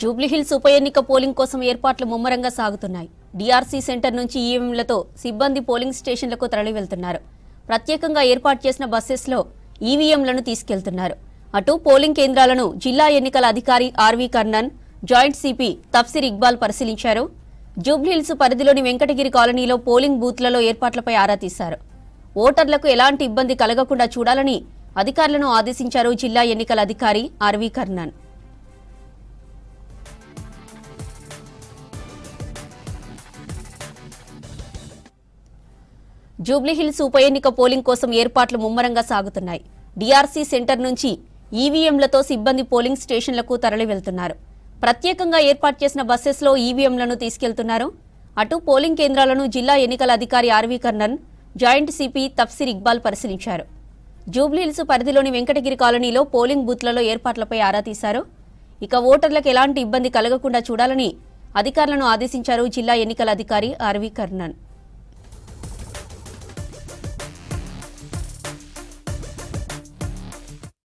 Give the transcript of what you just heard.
జూబ్లీహిల్స్ ఉప ఎన్నిక పోలింగ్ కోసం ఏర్పాట్లు ముమ్మరంగా సాగుతున్నాయి. డిఆర్సీ సెంటర్ నుంచి ఈవీఎంలతో సిబ్బంది పోలింగ్ స్టేషన్లకు తరలి వెళ్తున్నారు. ప్రత్యేకంగా ఏర్పాటు చేసిన బస్సెస్లో ఈవీఎంలను తీసుకెళ్తున్నారు. అటు పోలింగ్ కేంద్రాలను జిల్లా ఎన్నికల అధికారి RV Karnan, joint CP Tafseer Iqbal పరిశీలించారు. జూబ్లీహిల్స్ పరిధిలోని వెంకటగిరి కాలనీలో పోలింగ్ బూత్లలో ఏర్పాట్లపై ఆరా తీశారు. ఓటర్లకు ఎలాంటి ఇబ్బంది కలగకుండా చూడాలని అధికారులను ఆదేశించారు జిల్లా ఎన్నికల అధికారి ఆర్వీ కర్ణన్. జూబ్లీహిల్స్ ఉప ఎన్నిక పోలింగ్ కోసం ఏర్పాట్లు ముమ్మరంగా సాగుతున్నాయి. డిఆర్సీ సెంటర్ నుంచి ఈవీఎంలతో సిబ్బంది పోలింగ్ స్టేషన్లకు తరలి వెళ్తున్నారు. ప్రత్యేకంగా ఏర్పాటు చేసిన బస్సెస్లో ఈవీఎంలను తీసుకెళ్తున్నారు. అటు పోలింగ్ కేంద్రాలను జిల్లా ఎన్నికల అధికారి RV Karnan, joint CP Tafseer Iqbal పరిశీలించారు. జూబ్లీహిల్స్ పరిధిలోని వెంకటగిరి కాలనీలో పోలింగ్ బూత్లలో ఏర్పాట్లపై ఆరా తీశారు. ఇక ఓటర్లకు ఎలాంటి ఇబ్బంది కలగకుండా చూడాలని అధికారులను ఆదేశించారు జిల్లా ఎన్నికల అధికారి ఆర్వీ కర్ణన్.